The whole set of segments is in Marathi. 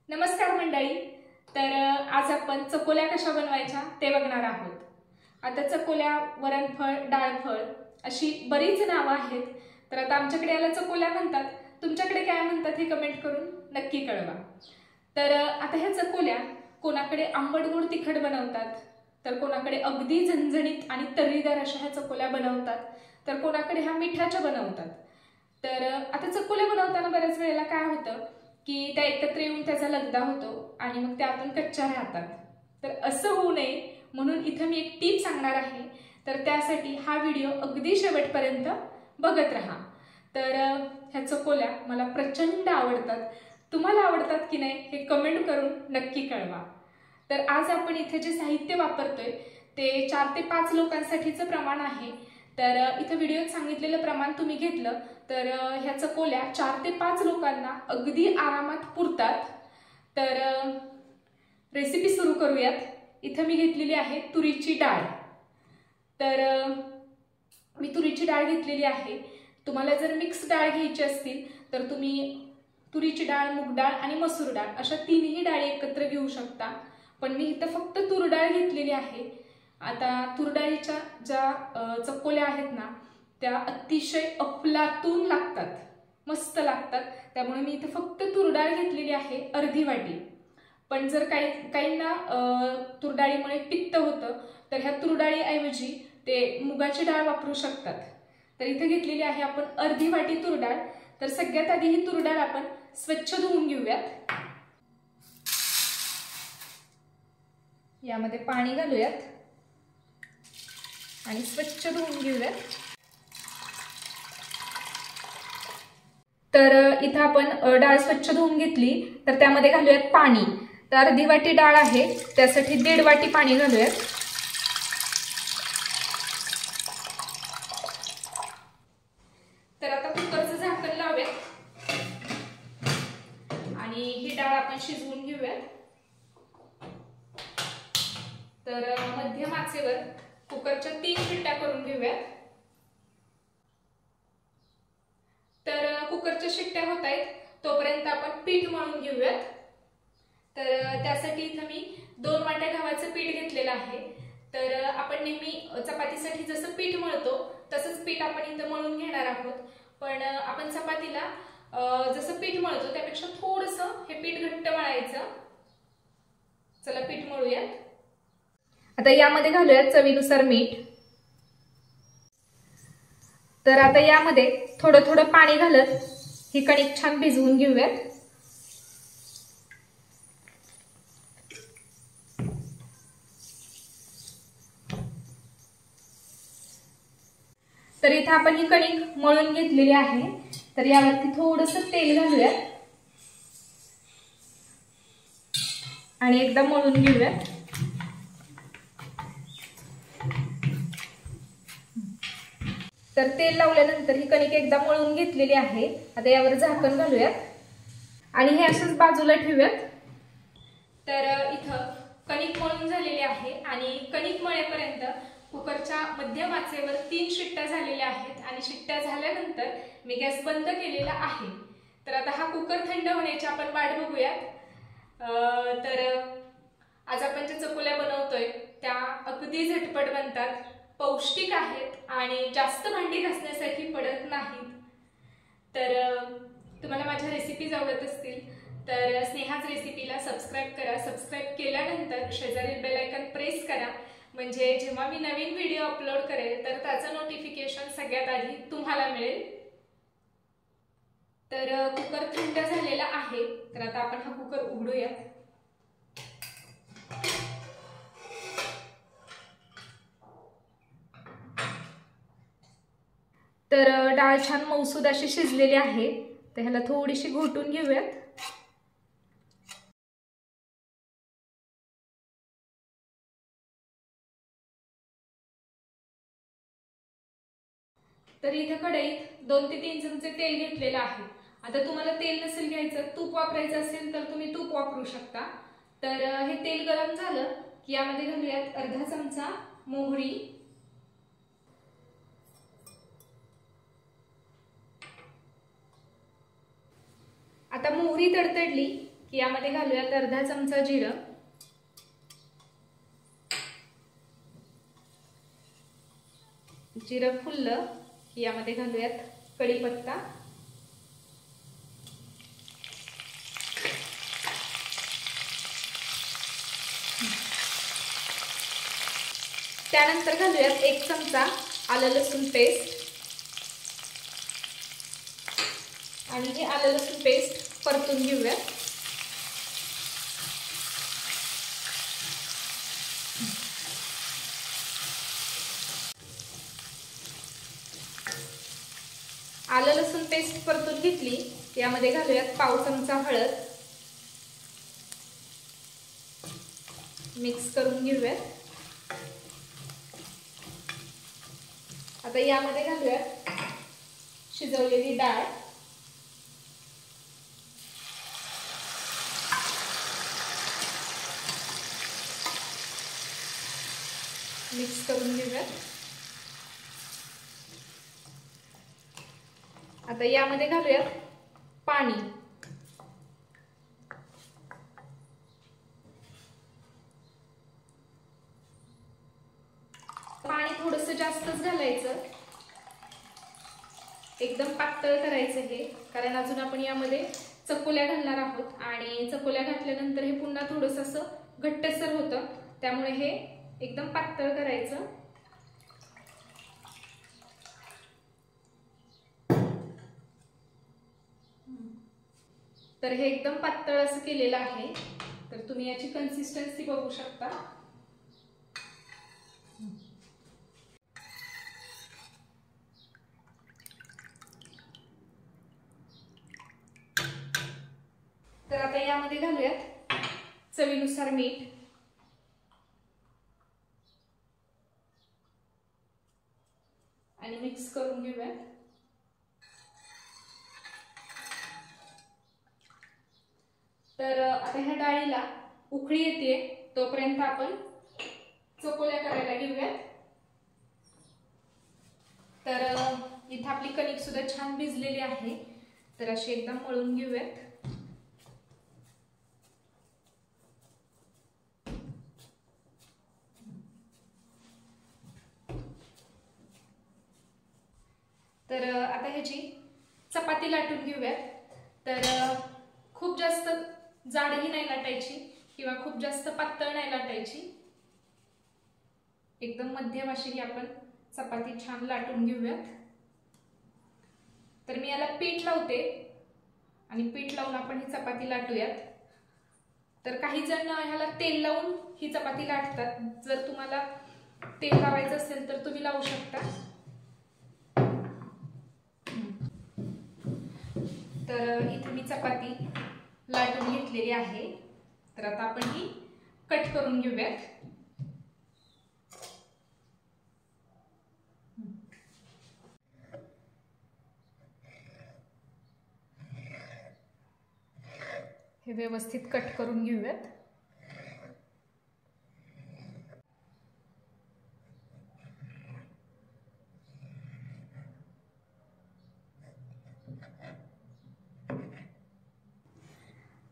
नमस्कार मंडळी। तर आज आपण चकोल्या कशा बनवायच्या ते बघणार आहोत। आता चकोल्या, वरणफळ, डाळफळ अशी बरीच नावं आहेत। तर आता आमच्याकडे याला चकोल्या म्हणतात, तुमच्याकडे काय म्हणतात हे कमेंट करून नक्की कळवा। तर आता ह्या चकोल्या कोणाकडे आंबट गोड तिखट बनवतात, तर कोणाकडे अगदी झणझणीत आणि तर्रीदार अशा ह्या चकोल्या बनवतात, तर कोणाकडे ह्या मिठाच्या बनवतात। तर आता चकोल्या बनवताना बऱ्याच वेळेला काय होतं की त्या एकत्र येऊन त्याचा लगदा होतो आणि मग त्या आपण कच्च्या राहतात। तर असं होऊ नये म्हणून इथं मी एक टिप सांगणार आहे। तर त्यासाठी हा व्हिडिओ अगदी शेवटपर्यंत बघत राहा। तर ह्या चकोल्या मला प्रचंड आवडतात। तुम्हाला आवडतात की नाही हे कमेंट करून नक्की कळवा। तर आज आपण इथे जे साहित्य वापरतोय ते 4 ते 5 लोकांसाठीचं प्रमाण आहे। तर इथे व्हिडिओत सांगितलेलं प्रमाण तुम्ही घेतलं तर ह्या चकोल्या 4 ते 5 लोकांना अगदी आरामात पुरतात। तर रेसिपी सुरू करूयात। इथे मी घेतलेली आहे तुरीची डाळ। तर मी तुरीची डाळ घेतलेली आहे। तुम्हाला जर मिक्स डाळ घ्यायची असतील तर तुम्ही तुरीची डाळ, मूग डाळ आणि मसूर डाळ अशा तिन्ही डाळी एकत्र घेऊ शकता। पण मी इथं फक्त तूर डाळ घेतलेली आहे। आता तूर डाळीच्या ज्या चकोल्या आहेत ना त्या अतिशय अफलातून लागतात, मस्त लागतात। त्यामुळे मी इथे फक्त तूर डाळ घेतलेली आहे अर्धी वाटी। पण जर काहींना तूर डाळीमुळे पित्त होतं तर ह्या तूर डाळीऐवजी ते मुगाची डाळ वापरू शकतात। तर इथे घेतलेली आहे आपण अर्धी वाटी तूर डाळ। तर सगळ्यात आधी ही तूर डाळ आपण स्वच्छ धुवून घेऊयात। यामध्ये पाणी घालूयात आणि स्वच्छ धुवून घेऊयात। तर इथं आपण डाळ स्वच्छ धुवून घेतली तर त्यामध्ये घालूयात पाणी। तर अर्धी वाटी डाळ आहे त्यासाठी 1.5 वाटी पाणी घालूयात। तर आता कुकरचं झाकण लावूयात आणि ही डाळ आपण शिजवून घेऊयात। तर मध्यम आचेवर कुकरच्या 3 शिट्ट्या करून घेऊयात। तर कुकरच्या शिट्ट्या होत आहेत तोपर्यंत आपण पीठ मळून घेऊयात। तर त्यासाठी इथं मी 2 वाट्या गव्हाचं पीठ घेतलेलं आहे। तर आपण नेहमी चपातीसाठी जसं पीठ मळतो तसंच पीठ आपण इथं मळून घेणार आहोत। पण आपण चपातीला जसं पीठ मळतो त्यापेक्षा थोडंसं हे पीठ घट्ट मळायचं। चला पीठ मळूयात। आता यामध्ये घालूयात चवीनुसार मीठ। तर आता यामध्ये थोडं थोडं पाणी घालत ही कणिक छान भिजवून घेऊयात। तर इथे आपण ही कणिक मळून घेतलेली आहे। तर यावरती थोडंसं तेल घालूयात आणि एकदा मळून घेऊयात। तर तेल लावल्यानंतर ही कणिक एकदा मळून घेतलेली आहे। आता यावर झाकण घालूयात आणि हे असंच बाजूला ठेवूयात। तर इथं कणिक मळून झालेली आहे आणि कणिक मळेपर्यंत कुकरच्या मध्यम आचेवर 3 शिट्ट्या झालेल्या आहेत आणि शिट्ट्या झाल्यानंतर मी गॅस बंद केलेला आहे। तर आता हा कुकर थंड होण्याची आपण वाट बघूयात। तर आज आपण ज्या चकोल्या बनवतोय त्या अगदी झटपट बनतात, पौष्टिक आहेत आणि जास्त भांडी घासण्यासाठी पडत नाहीत। तर तुम्हाला माझ्या रेसिपीज आवडत असतील तर स्नेहाज रेसिपीला सबस्क्राइब करा। सबस्क्राइब केल्यानंतर शेजारील बेल आयकॉन प्रेस करा, म्हणजे जेव्हा मी नवीन व्हिडिओ अपलोड करेल तर त्याचं नोटिफिकेशन सगळ्यात आधी तुम्हाला मिळेल। तर कुकर थंड झालेला आहे। तर आता आपण हा कुकर उघडूया। तर डाळ छान मऊसूद अशी शिजलेली आहे। तर ह्याला थोडीशी घोटून घेऊयात। तर इथे कढईत 2 ते 3 चमचे तेल घेतलेलं आहे। आता तुम्हाला तेल नसेल घ्यायचं, तूप वापरायचं असेल तर तुम्ही तूप वापरू शकता। तर हे तेल गरम झालं की यामध्ये घालूयात अर्धा चमचा मोहरी, आता मोहरी तडतडली की यामध्ये घालूयात अर्धा चमचा जिरं, जिरं फुललं की यामध्ये घालूयात कढीपत्ता, त्यानंतर घालूयात 1 चमचा आलं लसूण पेस्ट आणि हे आलं लसूण पेस्ट परतून घेऊयात। आलं लसूण पेस्ट परतून घेतली, यामध्ये घालूयात पाव चमचा हळद, मिक्स करून घेऊयात। आता यामध्ये घालूयात शिजवलेली डाळ, मिक्स करून घेऊयात। आता यामध्ये घालूयात पाणी, पाणी थोडंसं जास्तच घालायचं, एकदम पातळ करायचं हे, कारण अजून आपण यामध्ये चकोल्या घालणार आहोत आणि चकोल्या घातल्यानंतर हे पुन्हा थोडंसं असं घट्टसर होतं, त्यामुळे हे एकदम पातळ करायचं। तर हे एकदम पातळ असं केलेलं आहे, तर तुम्ही याची कन्सिस्टन्सी बघू शकता। तर आता यामध्ये घालूयात चवीनुसार मीठ, आणि मिक्स करून घेऊयात। तर आता ह्या डाळीला उकळी येते तोपर्यंत आपण चकोल्या करायला घेऊयात। तर इथे आपली कणिक सुद्धा छान भिजलेली आहे, तर अशी एकदम मळून घेऊयात। तर आता ह्याची चपाती लाटून घेऊयात। तर खूप जास्त जाडही नाही लाटायची किंवा खूप जास्त पातळ नाही लाटायची, एकदम मध्यम अशी ही आपण चपाती छान लाटून घेऊयात। तर मी याला पीठ लावते आणि पीठ लावून आपण ही चपाती लाटूयात। तर काही जण ह्याला तेल लावून ही चपाती लाटतात, जर तुम्हाला तेल लावायचं असेल तर तुम्ही लावू शकता। तर इथे मी चपाती लाटून घेतलेली आहे, तर आता आपण ही कट करून घेऊयात। हे व्यवस्थित कट करून घेऊयात।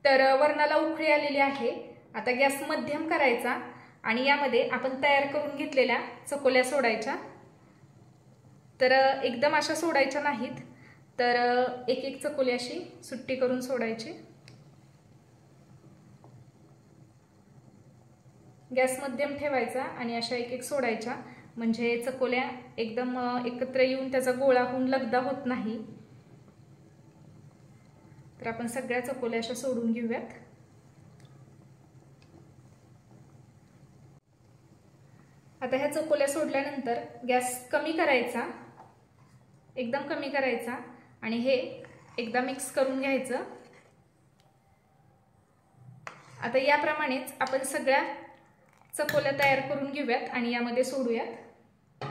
तर वरणाला उकळी आलेली आहे, आता गॅस मध्यम करायचा आणि यामध्ये आपण तयार करून घेतलेल्या चकोल्या सोडायच्या। तर एकदम अशा सोडायच्या नाहीत, तर एक एक चकोली अशी सुट्टी करून सोडायची। गॅस मध्यम ठेवायचा आणि अशा एक एक सोडायच्या, म्हणजे चकोल्या एकदम एकत्र येऊन त्याचा गोळा होऊन लगदा होत नाही। तर आपण सगळ्या चकोल्या अशा सोडून घेऊयात। आता ह्या चकोल्या सोडल्यानंतर गॅस कमी करायचा, एकदम कमी करायचा आणि हे एकदा मिक्स करून घ्यायचं। आता याप्रमाणेच आपण सगळ्या चकोल्या तयार करून घेऊयात आणि यामध्ये सोडूयात।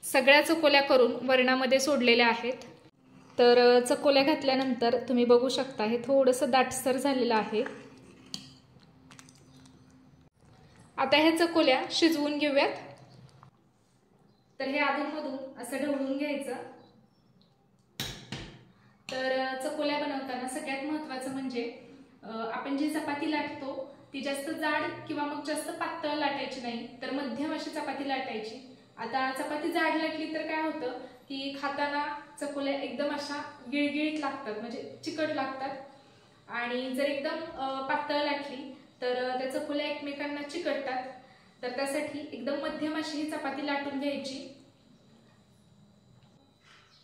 सगळ्या चकोल्या करून वरणामध्ये सोडलेल्या आहेत। तर चकोल्या घातल्यानंतर तुम्ही बघू शकता हे थोडंसं दाटसर झालेलं आहे। आता ह्या चकोल्या शिजवून घेऊयात। तर हे अधूनमधून असं ढवळून घ्यायचं। तर चकोल्या बनवताना सगळ्यात महत्त्वाचं म्हणजे आपण जी चपाती लाटतो ती जास्त जाड किंवा मग जास्त पातळ लाटायची नाही, तर मध्यम अशी चपाती लाटायची। आता चपाती जाड लाटली तर काय होतं की खाताना चकोल्या एकदम अशा गिळगिळीत लागतात, म्हणजे चिकट लागतात, आणि जर एकदम पातळ लाटली तर त्या चकोल्या एकमेकांना चिकटतात। तर त्यासाठी एकदम मध्यम अशी ही चपाती लाटून घ्यायची।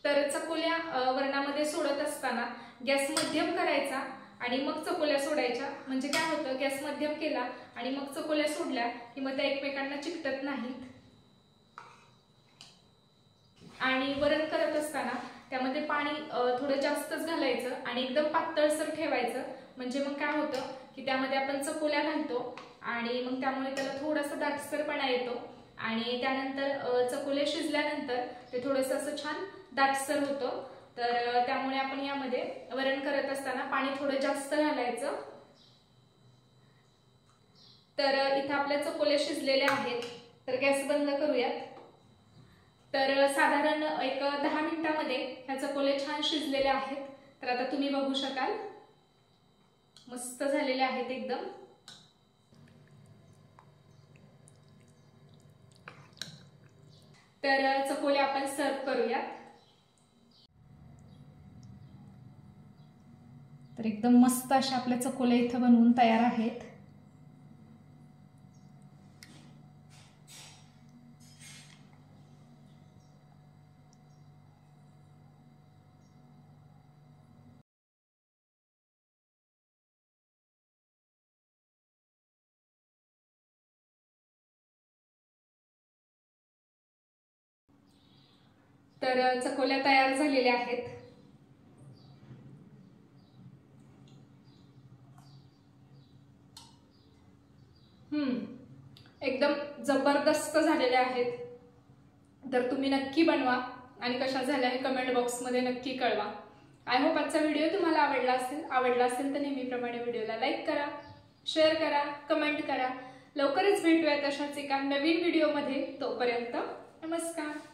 तर चकोल्या वरणामध्ये सोडत असताना गॅस मध्यम करायचा आणि मग चकोल्या सोडायच्या, म्हणजे काय होतं गॅस मध्यम केला आणि मग चकोल्या सोडल्या की मग त्या एकमेकांना चिकटत नाहीत। आणि वरण करत असताना त्यामध्ये पाणी थोडं जास्तच घालायचं आणि एकदम पातळसर ठेवायचं, म्हणजे मग काय होतं की त्यामध्ये आपण चकोल्या घालतो आणि मग त्यामुळे त्याला थोडासा दाटसरपणा येतो आणि त्यानंतर चकोल्या शिजल्यानंतर ते थोडंसं असं छान दाटसर होतं। तर त्यामुळे आपण यामध्ये वरण करत असताना पाणी थोडं जास्त घालायचं। तर इथं आपल्या चकोल्या शिजलेल्या आहेत, तर गॅस बंद करूयात। तर साधारण एक 10 मिनिटांमध्ये ह्या चकोल्या छान शिजलेल्या आहेत। तर आता तुम्ही बघू शकाल मस्त झालेले आहेत एकदम। तर चकोल्या आपण सर्व करूयात। तर एकदम मस्त अशा आपल्या चकोल्या इथं बनवून तयार आहेत। तर चकोल्या तयार झालेल्या आहेत। एकदम जबरदस्त झालेले आहेत। तर तुम्ही नक्की बनवा आणि कशा झाल्या हे कमेंट बॉक्समध्ये नक्की कळवा। आय होप आजचा व्हिडिओ तुम्हाला आवडला असेल तर नेहमीप्रमाणे व्हिडिओला लाईक करा, शेअर करा, कमेंट करा। लवकरच भेटूयात अशाच एका नवीन व्हिडिओमध्ये। तोपर्यंत नमस्कार।